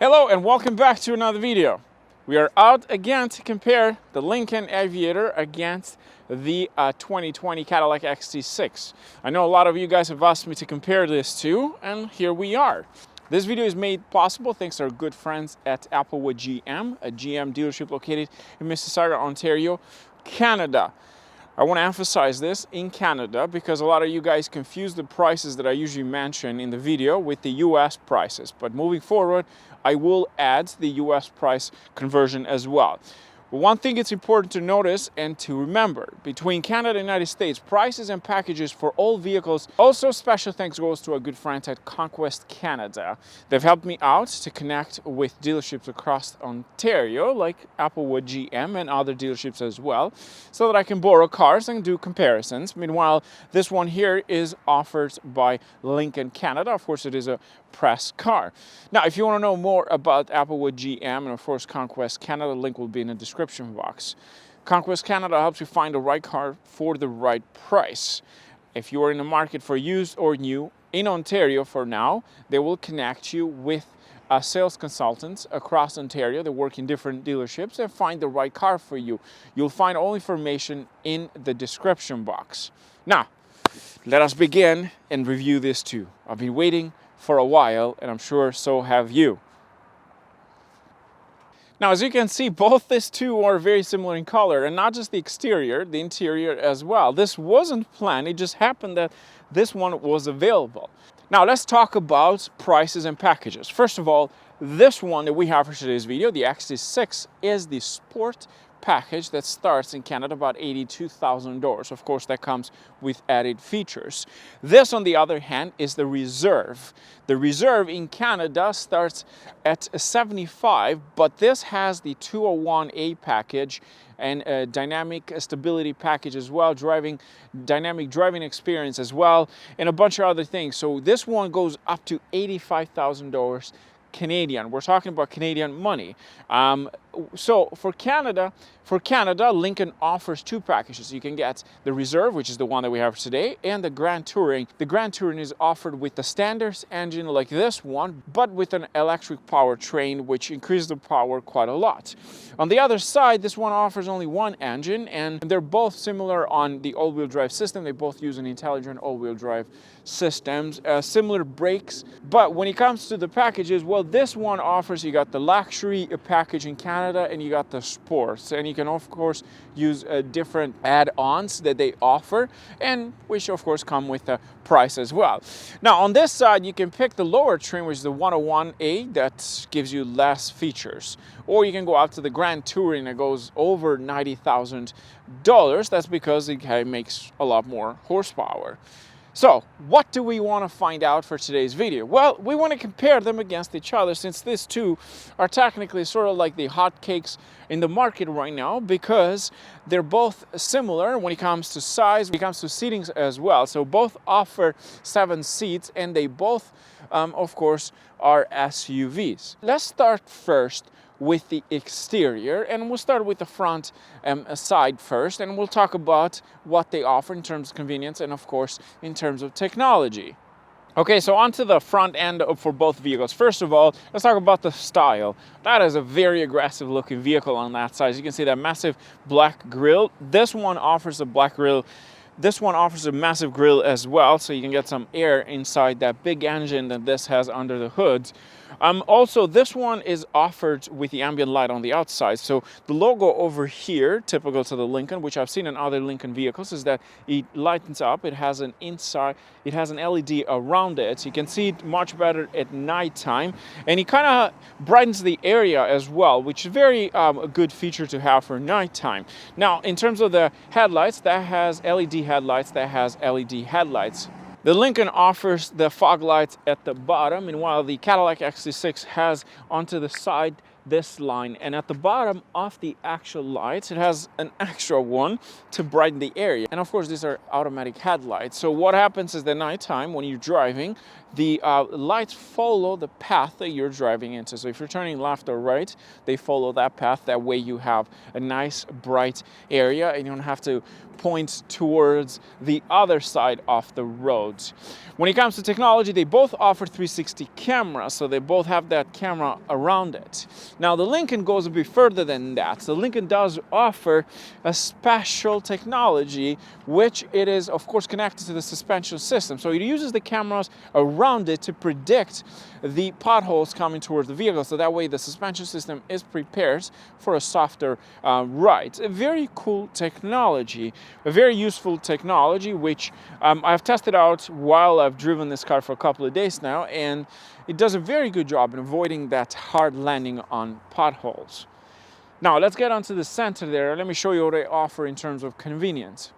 Hello and welcome back to another video. We are out again to compare the Lincoln Aviator against the 2020 Cadillac XT6. I know a lot of you guys have asked me to compare this to, and here we are. This video is made possible thanks to our good friends at Applewood GM, a GM dealership located in Mississauga, Ontario, Canada. I want to emphasize this in Canada because a lot of you guys confuse the prices that I usually mention in the video with the US prices. But moving forward, I will add the US price conversion as well. But one thing it's important to notice and to remember, between Canada and the United States, prices and packages for all vehicles. Also, special thanks goes to our good friends at Conquest Canada. They've helped me out to connect with dealerships across Ontario, like Applewood GM and other dealerships as well, so that I can borrow cars and do comparisons. Meanwhile, this one here is offered by Lincoln Canada. Of course, it is a press car. Now, if you want to know more about Applewood GM and of course Conquest Canada, the link will be in the description box. Conquest Canada helps you find the right car for the right price. If you are in the market for used or new in Ontario for now, they will connect you with sales consultants across Ontario that work in different dealerships and find the right car for you. You'll find all information in the description box. Now, let us begin and review this too. I've been waiting for a while, and I'm sure so have you. Now, as you can see, both these two are very similar in color, and not just the exterior, the interior as well. This wasn't planned, it just happened that this one was available. Now, let's talk about prices and packages. First of all, this one that we have for today's video, the XT6, is the Sport package that starts in Canada about $82,000. Of course, that comes with added features. This, on the other hand, is the Reserve. The Reserve in Canada starts at $75,000, but this has the 201A package and a dynamic stability package as well, dynamic driving experience as well, and a bunch of other things. So this one goes up to $85,000 Canadian. We're talking about Canadian money. So for Canada, Lincoln offers two packages. You can get the Reserve, which is the one that we have today, and the Grand Touring. The Grand Touring is offered with the standard engine like this one, but with an electric powertrain, which increases the power quite a lot. On the other side, this one offers only one engine, and they're both similar on the all-wheel drive system. They both use an intelligent all-wheel drive systems, similar brakes. But when it comes to the packages, well, this one offers, you got the luxury package in Canada and you got the sports, and you can of course use different add-ons that they offer, and which of course come with a price as well. Now on this side you can pick the lower trim, which is the 101A, that gives you less features, or you can go up to the Grand Touring that goes over $90,000. That's because it makes a lot more horsepower. So, what do we want to find out for today's video? Well, we want to compare them against each other, since these two are technically sort of like the hotcakes in the market right now, because they're both similar when it comes to size, when it comes to seatings as well. So both offer 7 seats, and they both, of course, are SUVs. Let's start first with the exterior, and we'll start with the front side first, and we'll talk about what they offer in terms of convenience and of course in terms of technology. Okay, so onto the front end for both vehicles. First of all, let's talk about the style. That is a very aggressive looking vehicle on that side. As you can see, that massive black grille. This one offers a black grille. This one offers a massive grille as well, so you can get some air inside that big engine that this has under the hood. Also, this one is offered with the ambient light on the outside. So the logo over here, typical to the Lincoln, which I've seen in other Lincoln vehicles, is that it lightens up. It has an LED around it. So you can see it much better at nighttime, and it kind of brightens the area as well, which is very a good feature to have for nighttime. Now, in terms of the headlights, that has LED headlights, that has LED headlights. The Lincoln offers the fog lights at the bottom, and while the Cadillac XT6 has onto the side this line, and at the bottom of the actual lights it has an extra one to brighten the area. And of course these are automatic headlights, so what happens is at nighttime when you're driving, the lights follow the path that you're driving into. So if you're turning left or right, they follow that path. That way you have a nice bright area and you don't have to point towards the other side of the road. When it comes to technology, they both offer 360 cameras, so they both have that camera around it. Now the Lincoln goes a bit further than that. So the Lincoln does offer a special technology, which it is of course connected to the suspension system. So it uses the cameras around it to predict the potholes coming towards the vehicle, so that way the suspension system is prepared for a softer ride. A very cool technology, a very useful technology, which I've tested out while I've driven this car for a couple of days now, and it does a very good job in avoiding that hard landing on potholes. Now let's get onto the center there. Let me show you what they offer in terms of convenience.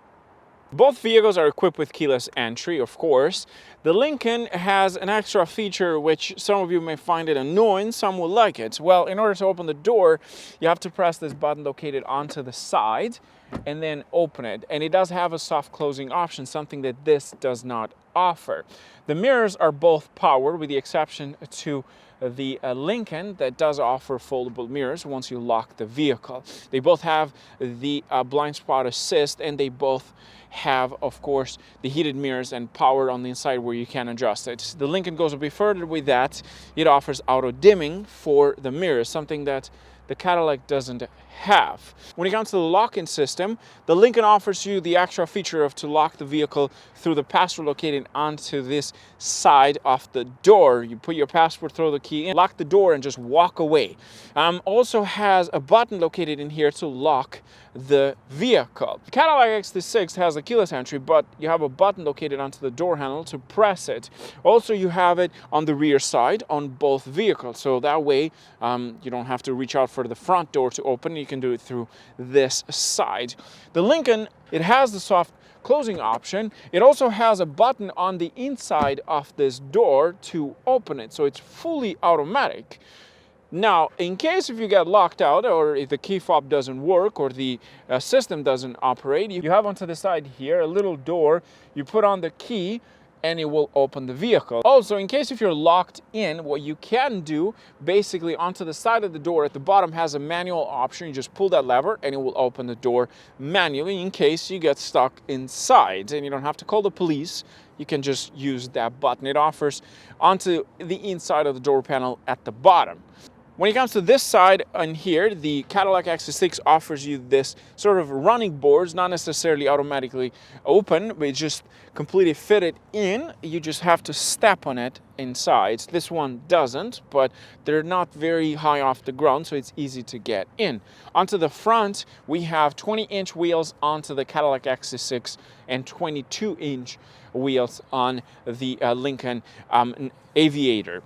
Both vehicles are equipped with keyless entry, of course. The Lincoln has an extra feature which some of you may find it annoying, some will like it. Well, in order to open the door, you have to press this button located onto the side and then open it. And it does have a soft closing option, something that this does not offer. The mirrors are both powered, with the exception to the Lincoln that does offer foldable mirrors once you lock the vehicle. They both have the blind spot assist, and they both have, of course, the heated mirrors and power on the inside where you can adjust it. The Lincoln goes a bit further with that. It offers auto dimming for the mirrors, something that the Cadillac doesn't have. When it comes to the locking system, the Lincoln offers you the extra feature of to lock the vehicle through the password located onto this side of the door. You put your password, throw the key in, lock the door, and just walk away. Also has a button located in here to lock the vehicle. The Cadillac XT6 has a keyless entry, but you have a button located onto the door handle to press it. Also, you have it on the rear side on both vehicles, so that way you don't have to reach out for the front door to open. You can do it through this side. The Lincoln, it has the soft closing option. It also has a button on the inside of this door to open it, so it's fully automatic. Now, in case if you get locked out, or if the key fob doesn't work, or the system doesn't operate, you have onto the side here a little door. You put on the key and it will open the vehicle. Also, in case if you're locked in, what you can do, basically onto the side of the door at the bottom has a manual option. You just pull that lever and it will open the door manually in case you get stuck inside, and you don't have to call the police. You can just use that button. It offers onto the inside of the door panel at the bottom. When it comes to this side on here, the Cadillac XT6 offers you this sort of running boards, not necessarily automatically open, but it's just completely fitted in. You just have to step on it inside. This one doesn't, but they're not very high off the ground, so it's easy to get in. Onto the front, we have 20-inch wheels onto the Cadillac XT6 and 22-inch wheels on the Lincoln Aviator.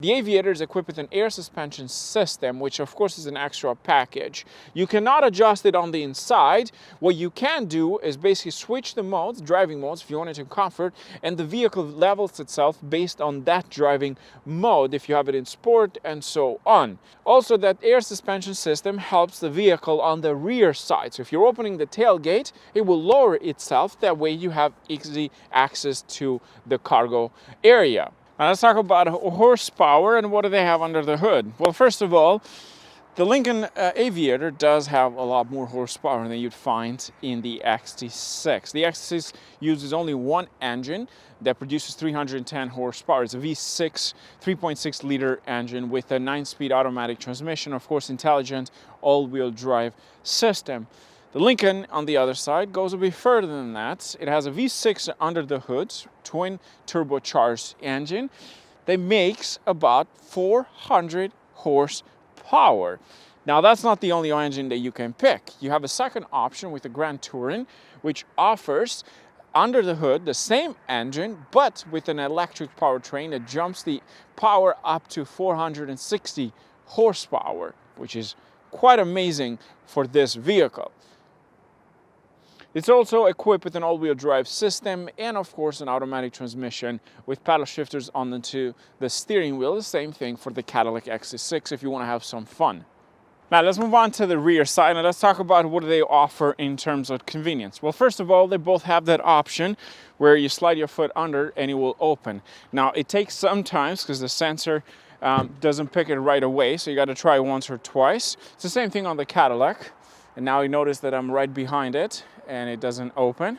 The Aviator is equipped with an air suspension system, which of course is an extra package. You cannot adjust it on the inside. What you can do is basically switch the modes, driving modes, if you want it in comfort, and the vehicle levels itself based on that driving mode, if you have it in sport and so on. Also, that air suspension system helps the vehicle on the rear side. So if you're opening the tailgate, it will lower itself. That way you have easy access to the cargo area. Now let's talk about horsepower and what do they have under the hood. Well, first of all, the Lincoln Aviator does have a lot more horsepower than you'd find in the XT6. The XT6 uses only one engine that produces 310 horsepower. It's a V6 3.6 liter engine with a 9-speed automatic transmission, of course intelligent all-wheel drive system. The Lincoln, on the other side, goes a bit further than that. It has a V6 under the hood, twin turbocharged engine that makes about 400 horsepower. Now, that's not the only engine that you can pick. You have a second option with the Grand Touring, which offers under the hood the same engine, but with an electric powertrain that jumps the power up to 460 horsepower, which is quite amazing for this vehicle. It's also equipped with an all-wheel drive system and of course an automatic transmission with paddle shifters onto the steering wheel. The same thing for the Cadillac XT6 if you want to have some fun. Now let's move on to the rear side and let's talk about what they offer in terms of convenience. Well, first of all, they both have that option where you slide your foot under and it will open. Now it takes some time because the sensor doesn't pick it right away, so you got to try once or twice. It's the same thing on the Cadillac. And now you notice that I'm right behind it and it doesn't open.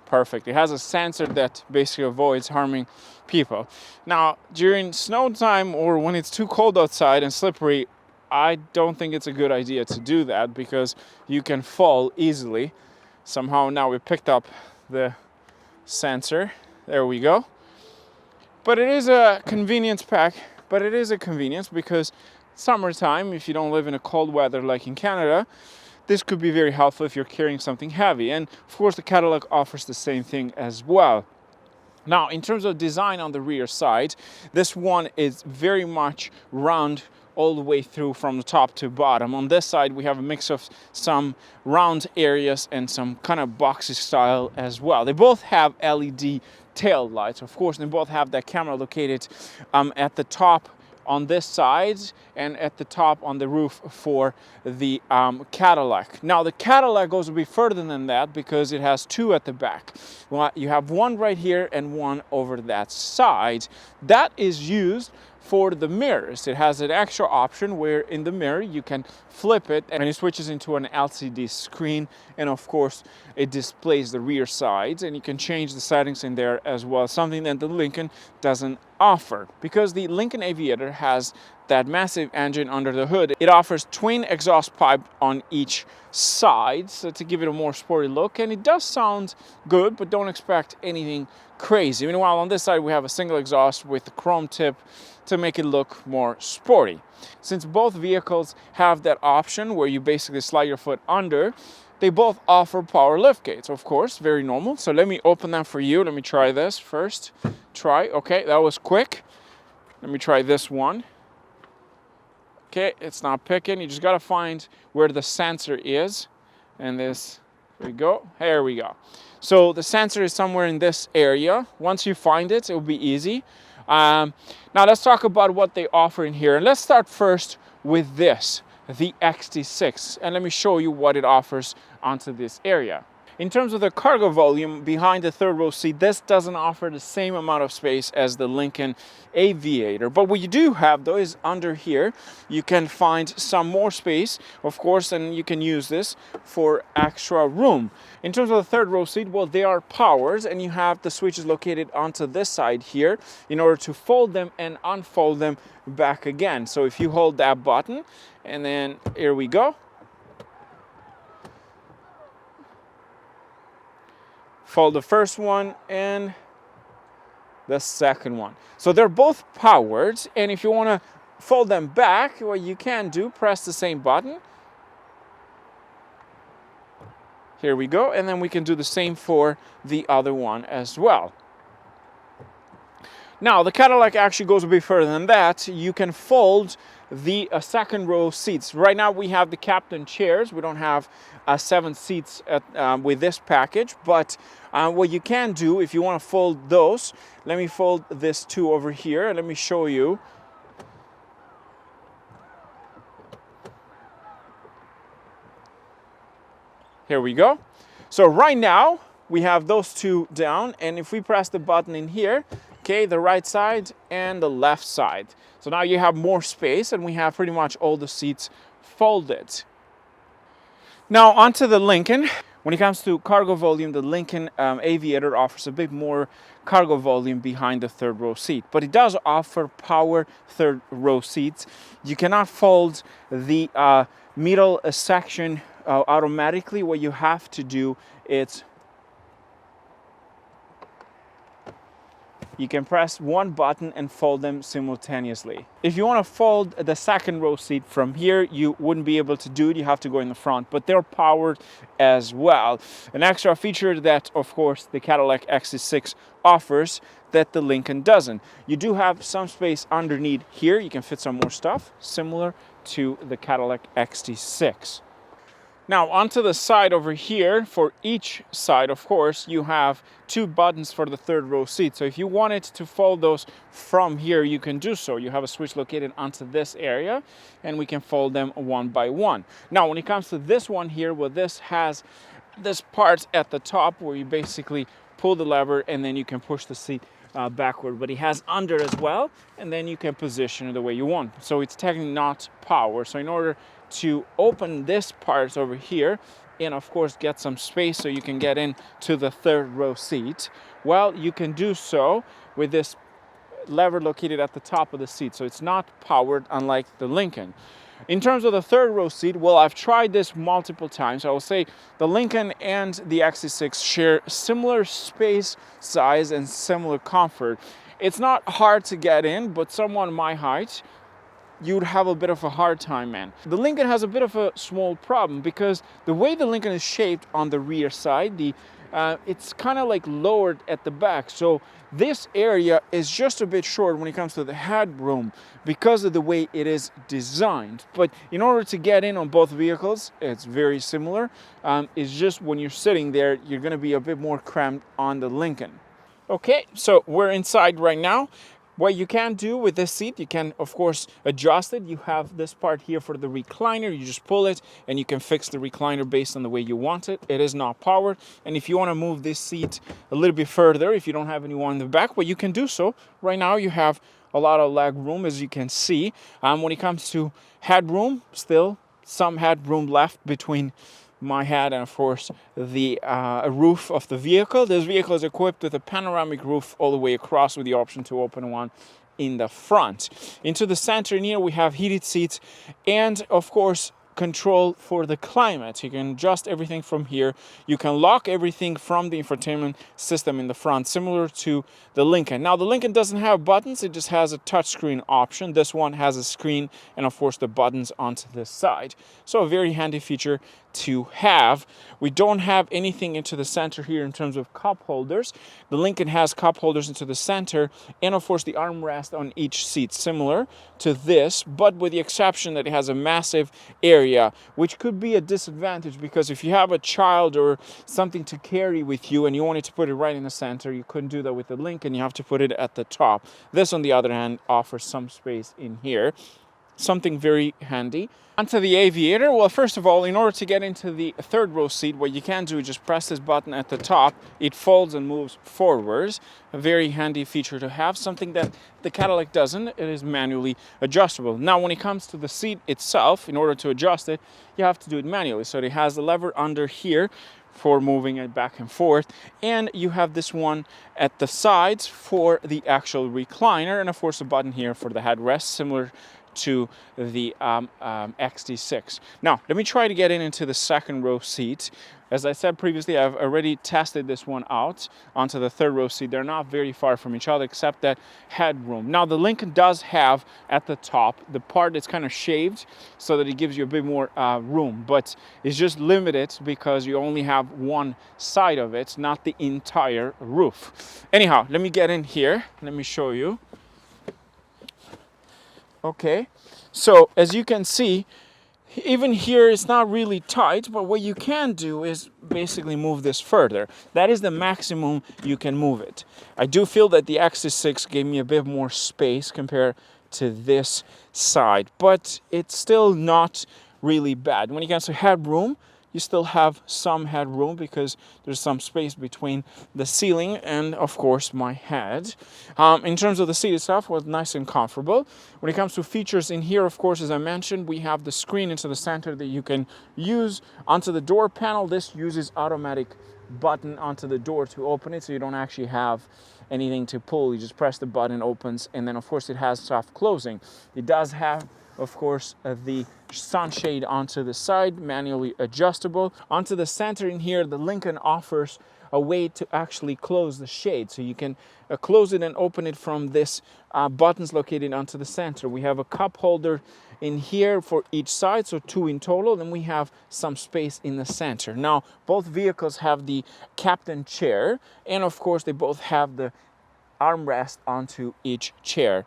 Perfect. It has a sensor that basically avoids harming people. Now, during snow time or when it's too cold outside and slippery, I don't think it's a good idea to do that because you can fall easily. Somehow now we picked up the sensor. There we go. But it is a convenience pack, but it is a convenience because summertime, if you don't live in a cold weather like in Canada, this could be very helpful if you're carrying something heavy. And of course the Cadillac offers the same thing as well. Now, in terms of design on the rear side, this one is very much round all the way through from the top to bottom. On this side, we have a mix of some round areas and some kind of boxy style as well. They both have LED tail lights. Of course, they both have that camera located at the top on this side and at the top on the roof for the Cadillac. Now the Cadillac goes a bit further than that because it has two at the back. Well, you have one right here and one over that side. That is used for the mirrors. It has an extra option where in the mirror you can flip it and it switches into an LCD screen, and of course it displays the rear sides and you can change the settings in there as well, something that the Lincoln doesn't offer. Because the Lincoln Aviator has that massive engine under the hood, it offers twin exhaust pipe on each side, so to give it a more sporty look, and it does sound good, but don't expect anything crazy. Meanwhile, on this side we have a single exhaust with the chrome tip to make it look more sporty. Since both vehicles have that option where you basically slide your foot under, they both offer power lift gates, of course, very normal. So let me open them for you. Let me try this first. Okay, that was quick. Let me try this one. Okay, it's not picking. You just gotta find where the sensor is. And this, there we go. Here we go. So the sensor is somewhere in this area. Once you find it, it'll be easy. Now let's talk about what they offer in here. And let's start first with this, the XT6. And let me show you what it offers onto this area. In terms of the cargo volume behind the third row seat, this doesn't offer the same amount of space as the Lincoln Aviator. But what you do have though is under here, you can find some more space, of course, and you can use this for extra room. In terms of the third row seat, well, they are powers and you have the switches located onto this side here in order to fold them and unfold them back again. So if you hold that button and then here we go. Fold the first one and the second one. So they're both powered, and if you want to fold them back, what you can do, press the same button. Here we go, and then we can do the same for the other one as well. Now, the Cadillac actually goes a bit further than that. You can fold the second row seats. Right now we have the captain chairs. We don't have 7 seats with this package, but what you can do if you want to fold those, let me fold this 2 over here and let me show you. Here we go. So right now we have those 2 down, and if we press the button in here, okay, the right side and the left side. So now you have more space and we have pretty much all the seats folded. Now onto the Lincoln. When it comes to cargo volume, the Lincoln Aviator offers a bit more cargo volume behind the third row seat, but it does offer power third row seats. You cannot fold the middle section automatically. What you have to do is you can press one button and fold them simultaneously. If you want to fold the second row seat from here, you wouldn't be able to do it. You have to go in the front, but they're powered as well. An extra feature that, of course, the Cadillac XT6 offers that the Lincoln doesn't. You do have some space underneath here. You can fit some more stuff, similar to the Cadillac XT6. Now onto the side over here, for each side of course you have two buttons for the third row seat. So if you wanted to fold those from here, you can do so. You have a switch located onto this area and we can fold them one by one. Now when it comes to this one here, well, this has this part at the top where you basically pull the lever and then you can push the seat backward, but it has under as well, and then you can position it the way you want. So it's technically not power. So in order to open this part over here and of course get some space so you can get into the third row seat, well, you can do so with this lever located at the top of the seat. So it's not powered, unlike the Lincoln. In terms of the third row seat, well, I've tried this multiple times. I will say the Lincoln and the XT6 share similar space, size, and similar comfort. It's not hard to get in, but someone my height, you'd have a bit of a hard time, man. The Lincoln has a bit of a small problem because the way the Lincoln is shaped on the rear side, it's kind of like lowered at the back. So this area is just a bit short when it comes to the headroom because of the way it is designed. But in order to get in on both vehicles, it's very similar. It's just when you're sitting there, you're going to be a bit more cramped on the Lincoln. Okay, so we're inside right now. What you can do with this seat, you can of course adjust it. You have this part here for the recliner. You just pull it and you can fix the recliner based on the way you want it. It is not powered. And if you want to move this seat a little bit further, if you don't have anyone in the back, well, you can do so. Right now you have a lot of leg room, as you can see. When it comes to headroom, still some headroom left between my head and of course the roof of the vehicle. This vehicle is equipped with a panoramic roof all the way across with the option to open one in the front. Into the center in here we have heated seats and of course control for the climate. You can adjust everything from here. You can lock everything from the infotainment system in the front, similar to the Lincoln. Now the Lincoln doesn't have buttons, it just has a touchscreen option. This one has a screen and of course the buttons onto this side. So a very handy feature to have. We don't have anything into the center here in terms of cup holders. The Lincoln has cup holders into the center and of course the armrest on each seat, similar to this, but with the exception that it has a massive area, which could be a disadvantage because if you have a child or something to carry with you and you wanted to put it right in the center, you couldn't do that with the Lincoln. You have to put it at the top. This, on the other hand, offers some space in here. Something very handy. Onto the Aviator. Well, first of all, in order to get into the third row seat, what you can do is just press this button at the top. It folds and moves forwards. A very handy feature to have. Something that the Cadillac doesn't. It is manually adjustable. Now, when it comes to the seat itself, in order to adjust it, you have to do it manually. So it has the lever under here for moving it back and forth, and you have this one at the sides for the actual recliner, and of course a button here for the headrest, similar to the XT6. Now, let me try to get into the second row seat. As I said previously, I've already tested this one out onto the third row seat. They're not very far from each other except that headroom. Now, the Lincoln does have at the top the part that's kind of shaved so that it gives you a bit more room, but it's just limited because you only have one side of it, not the entire roof. Anyhow, let me get in here. Let me show you. Okay, so as you can see, even here it's not really tight, but what you can do is basically move this further. That is the maximum you can move it. I do feel that the XT6 gave me a bit more space compared to this side, but it's still not really bad. When it comes to headroom, you still have some headroom because there's some space between the ceiling and, of course, my head. In terms of the seat itself, it was nice and comfortable. When it comes to features in here, of course, as I mentioned, we have the screen into the center that you can use. Onto the door panel, this uses automatic button onto the door to open it, so you don't actually have anything to pull. You just press the button, opens, and then, of course, it has soft closing. It does have, of course, the sunshade onto the side, manually adjustable. Onto the center in here, the Lincoln offers a way to actually close the shade. So you can close it and open it from this buttons located onto the center. We have a cup holder in here for each side, so 2 in total, and we have some space in the center. Now, both vehicles have the captain chair, and of course, they both have the armrest onto each chair.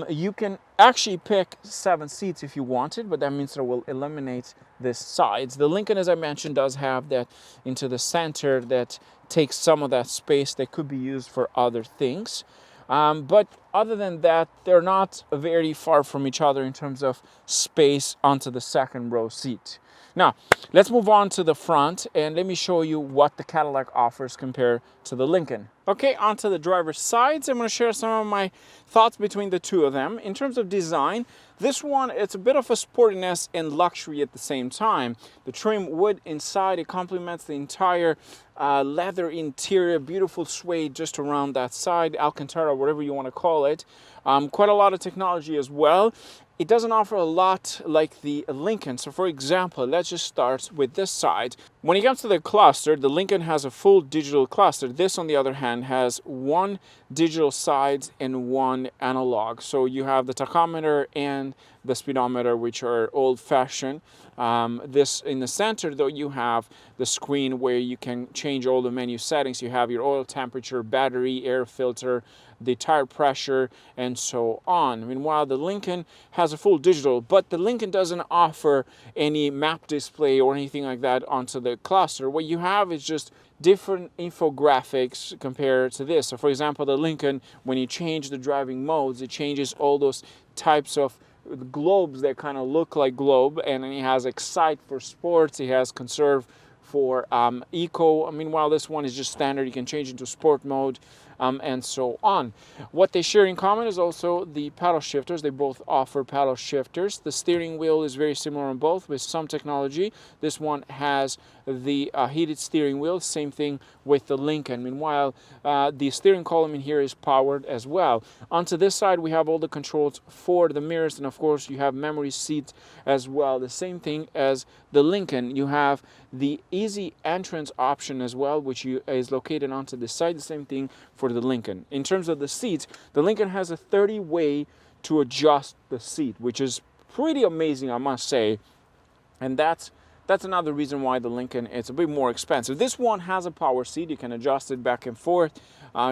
You can actually pick 7 seats if you wanted, but that means that we'll eliminate the sides. The Lincoln, as I mentioned, does have that into the center that takes some of that space that could be used for other things. But other than that, they're not very far from each other in terms of space onto the second row seat. Now, let's move on to the front and let me show you what the Cadillac offers compared to the Lincoln. Okay, onto the driver's sides. I'm going to share some of my thoughts between the two of them. In terms of design, this one, it's a bit of a sportiness and luxury at the same time. The trim wood inside, it complements the entire leather interior, beautiful suede just around that side, Alcantara, whatever you want to call it. Quite a lot of technology as well. It doesn't offer a lot like the Lincoln. So for example, let's just start with this side. When it comes to the cluster, the Lincoln has a full digital cluster. This, on the other hand, has 1 digital side and 1 analog. So you have the tachometer and the speedometer, which are old-fashioned. This in the center, though, you have the screen where you can change all the menu settings. You have your oil temperature, battery, air filter, the tire pressure, and so on. Meanwhile, the Lincoln has a full digital, but the Lincoln doesn't offer any map display or anything like that onto the cluster. What you have is just different infographics compared to this. So for example, the Lincoln, when you change the driving modes, it changes all those types of globes that kind of look like globe, and then it has Excite for sports, it has Conserve for eco. Meanwhile, this one is just standard. You can change into sport mode, and so on. What they share in common is also the paddle shifters. They both offer paddle shifters. The steering wheel is very similar on both with some technology. This one has the heated steering wheel, same thing with the Lincoln. Meanwhile, the steering column in here is powered as well. Onto this side, we have all the controls for the mirrors, and of course, you have memory seats as well. The same thing as the Lincoln. You have the easy entrance option as well, which is located onto the side. The same thing for the Lincoln. In terms of the seats, the Lincoln has a 30-way to adjust the seat, which is pretty amazing, I must say. And that's another reason why the Lincoln is a bit more expensive. This one has a power seat. You can adjust it back and forth.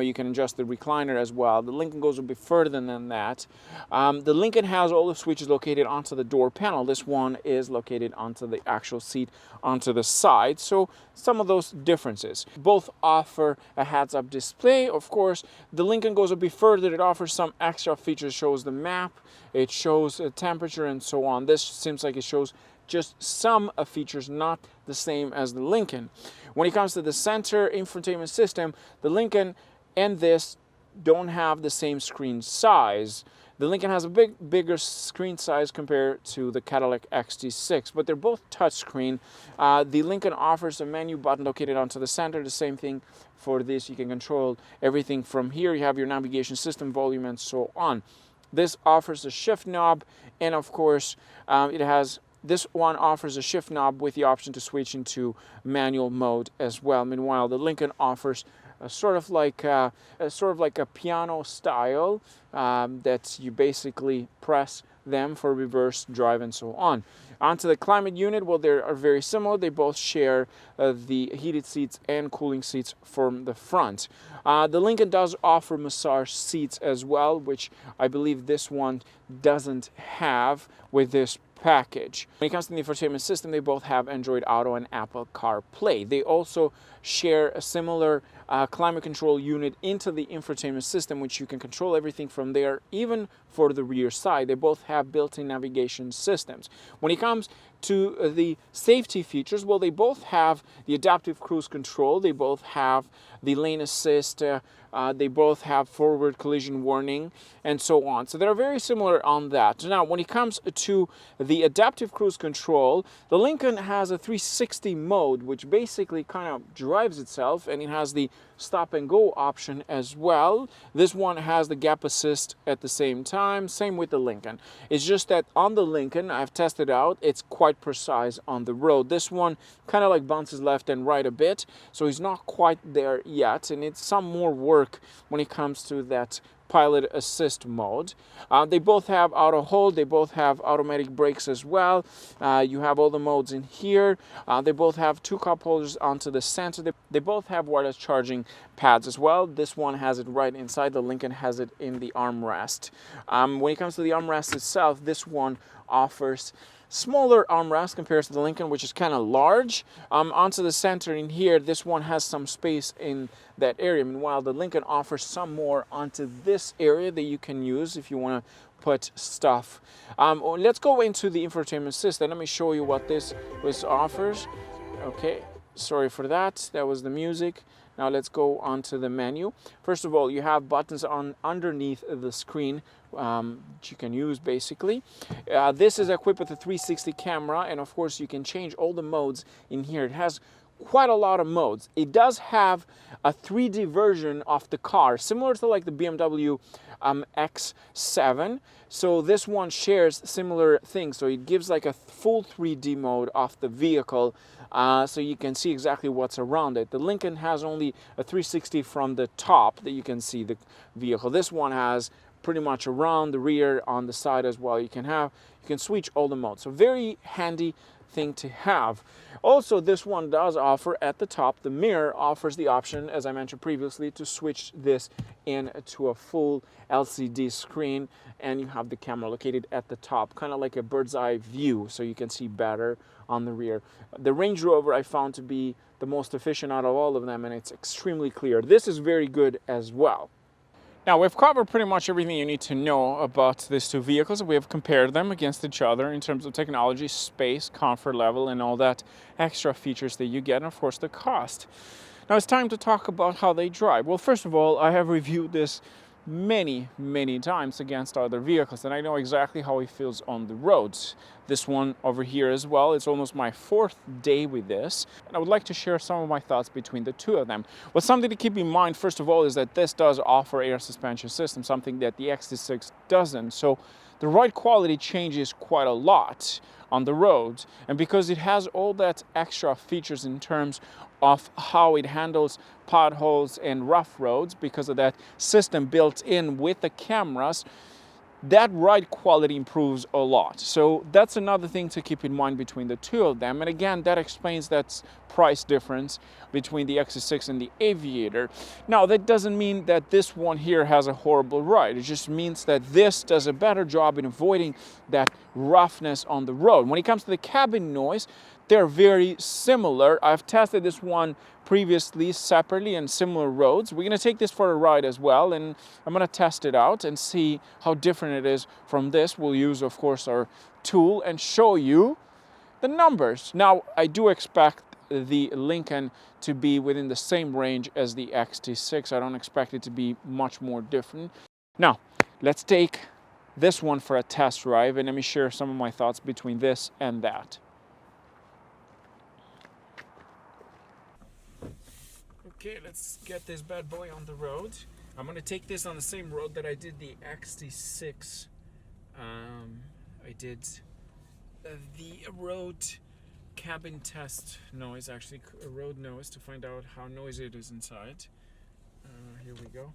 You can adjust the recliner as well. The Lincoln goes a bit further than that. The Lincoln has all the switches located onto the door panel. This one is located onto the actual seat onto the side. So some of those differences. Both offer a heads-up display. Of course, the Lincoln goes a bit further. It offers some extra features. It shows the map. It shows a temperature and so on. This seems like it shows just some features, not the same as the Lincoln. When it comes to the center infotainment system, the Lincoln and this don't have the same screen size. The Lincoln has a bigger screen size compared to the Cadillac XT6, but they're both touchscreen. The Lincoln offers a menu button located onto the center. The same thing for this. You can control everything from here. You have your navigation system, volume, and so on. This offers a shift knob, and of course, this one offers a shift knob with the option to switch into manual mode as well. Meanwhile, the Lincoln offers a sort of like a piano style that you basically press them for reverse drive and so on. Onto the climate unit, well, they are very similar. They both share the heated seats and cooling seats from the front. The Lincoln does offer massage seats as well, which I believe this one doesn't have with this package. When it comes to the infotainment system, they both have Android Auto and Apple CarPlay. They also share a similar climate control unit into the infotainment system, which you can control everything from there, even for the rear side. They both have built-in navigation systems. When it comes to the safety features, well, they both have the adaptive cruise control. They both have the lane assist. They both have forward collision warning and so on. So they're very similar on that. Now, when it comes to the adaptive cruise control, the Lincoln has a 360 mode, which basically kind of drives itself, and it has the stop and go option as well. This one has the gap assist at the same time. Same with the Lincoln. It's just that on the Lincoln, I've tested out, it's quite precise on the road. This one kind of like bounces left and right a bit, so it's not quite there yet, and it's some more work when it comes to that pilot assist mode. They both have auto hold, they both have automatic brakes as well. You have all the modes in here. They both have 2 cup holders onto the center. They both have wireless charging pads as well. This one has it right inside, the Lincoln has it in the armrest. When it comes to the armrest itself, this one offers smaller armrest compared to the Lincoln, which is kind of large. Onto the center in here, this one has some space in that area. Meanwhile, the Lincoln offers some more onto this area that you can use if you want to put stuff. Let's go into the infotainment system. Let me show you what this offers. Okay, sorry for that. That was the music. Now let's go onto the menu. First of all, you have buttons on underneath the screen that you can use basically. This is equipped with a 360 camera, and of course you can change all the modes in here. It has quite a lot of modes. It does have a 3D version of the car, similar to like the BMW X7. So this one shares similar things. So it gives like a full 3D mode of the vehicle, so you can see exactly what's around it. The Lincoln has only a 360 from the top that you can see the vehicle. This one has pretty much around the rear, on the side as well. You can switch all the modes. So very handy thing to have. Also, this one does offer at the top, the mirror offers the option, as I mentioned previously, to switch this into a full LCD screen, and you have the camera located at the top, kind of like a bird's eye view, so you can see better on the rear. The Range Rover I found to be the most efficient out of all of them, and it's extremely clear. This is very good as well. Now, we've covered pretty much everything you need to know about these two vehicles. We have compared them against each other in terms of technology, space, comfort level, and all that extra features that you get, and of course the cost. Now it's time to talk about how they drive. Well, first of all, I have reviewed this many times against other vehicles, and I know exactly how it feels on the roads. This one over here as well, it's almost my 4th day with this, and I would like to share some of my thoughts between the two of them. Well, something to keep in mind, first of all, is that this does offer air suspension system, something that the XT6 doesn't. So the ride quality changes quite a lot on the road, and because it has all that extra features in terms of how it handles potholes and rough roads, because of that system built in with the cameras, that ride quality improves a lot. So that's another thing to keep in mind between the two of them. And again, that explains that price difference between the XT6 and the Aviator. Now, that doesn't mean that this one here has a horrible ride. It just means that this does a better job in avoiding that roughness on the road. When it comes to the cabin noise, they're very similar. I've tested this one previously separately in similar roads. We're going to take this for a ride as well, and I'm going to test it out and see how different it is from this. We'll use, of course, our tool and show you the numbers. Now, I do expect the Lincoln to be within the same range as the XT6. I don't expect it to be much more different. Now, let's take this one for a test drive, and let me share some of my thoughts between this and that. Okay, let's get this bad boy on the road. I'm going to take this on the same road that I did the XT6. I did the road cabin test noise, actually a road noise, to find out how noisy it is inside. Here we go.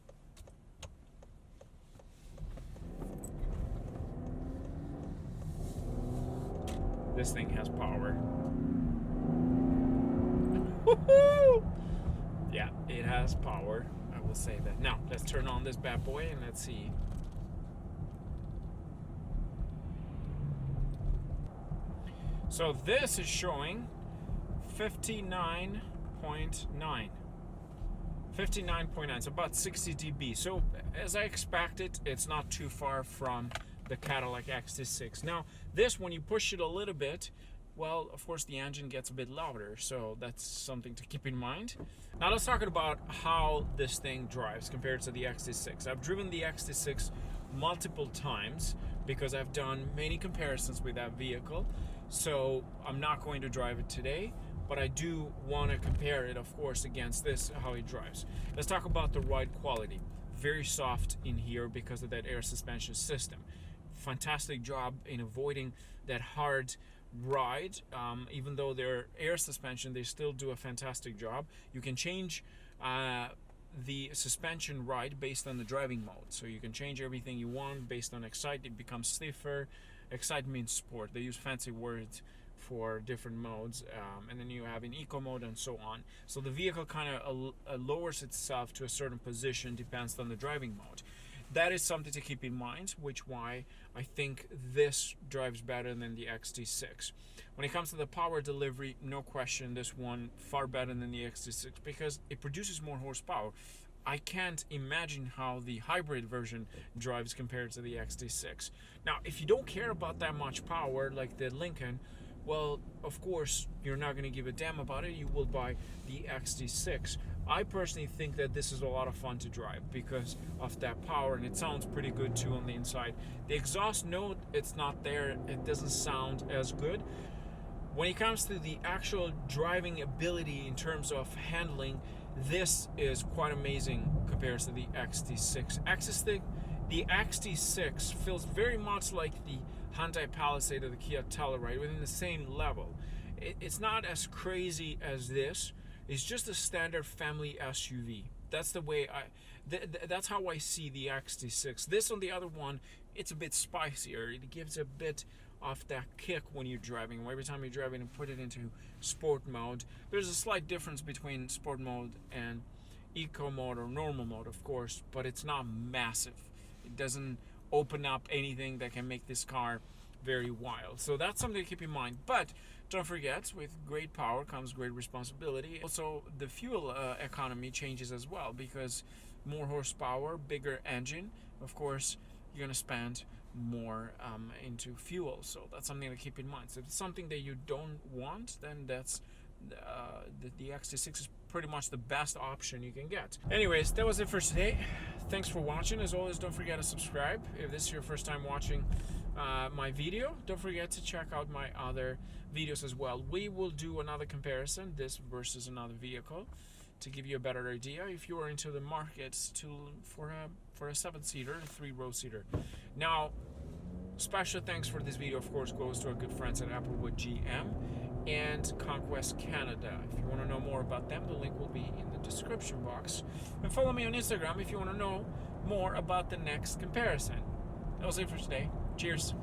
This thing has power. Woohoo! Yeah, it has power, I will say that. Now, let's turn on this bad boy and let's see. So this is showing 59.9. 59.9, so about 60 dB. So as I expected, it's not too far from the Cadillac XT6. Now, this, when you push it a little bit, well, of course, the engine gets a bit louder, so that's something to keep in mind. Now, let's talk about how this thing drives compared to the XT6. I've driven the XT6 multiple times because I've done many comparisons with that vehicle, so I'm not going to drive it today, but I do want to compare it, of course, against this, how it drives. Let's talk about the ride quality. Very soft in here because of that air suspension system. Fantastic job in avoiding that hard ride. Even though they're air suspension, they still do a fantastic job. You can change the suspension right based on the driving mode. So you can change everything you want based on Excite. It becomes stiffer. Excite means sport. They use fancy words for different modes, and then you have an eco mode and so on. So the vehicle kind of lowers itself to a certain position, depends on the driving mode. That is something to keep in mind, which why I think this drives better than the XT6. When it comes to the power delivery, no question, this one far better than the XT6 because it produces more horsepower. I can't imagine how the hybrid version drives compared to the XT6. Now, if you don't care about that much power like the Lincoln, well, of course, you're not going to give a damn about it. You will buy the XT6. I personally think that this is a lot of fun to drive because of that power, and it sounds pretty good too on the inside. The exhaust note, it's not there. It doesn't sound as good. When it comes to the actual driving ability in terms of handling, this is quite amazing compared to the XT6. The XT6 feels very much like the Hyundai Palisade or the Kia Telluride, within the same level. It's not as crazy as this. It's just a standard family SUV. That's the way that's how I see the XT6. This on the other one, it's a bit spicier. It gives a bit of that kick when you're driving. Every time you're driving and put it into sport mode, there's a slight difference between sport mode and eco mode or normal mode, of course, but it's not massive. It doesn't open up anything that can make this car very wild. So that's something to keep in mind. But don't forget, with great power comes great responsibility. Also, the fuel economy changes as well because more horsepower, bigger engine, of course, you're going to spend more into fuel. So that's something to keep in mind. So if it's something that you don't want, then that's the XT6 is pretty much the best option you can get. Anyways, that was it for today. Thanks for watching. As always, don't forget to subscribe. If this is your first time watching my video, don't forget to check out my other videos as well. We will do another comparison, this versus another vehicle, to give you a better idea if you are into the markets for a 7-seater, a 3-row seater. Now, special thanks for this video, of course, goes to our good friends at Applewood GM and Conquest Canada. If you want to know more about them, the link will be in the description box. And follow me on Instagram if you want to know more about the next comparison. That was it for today. Cheers.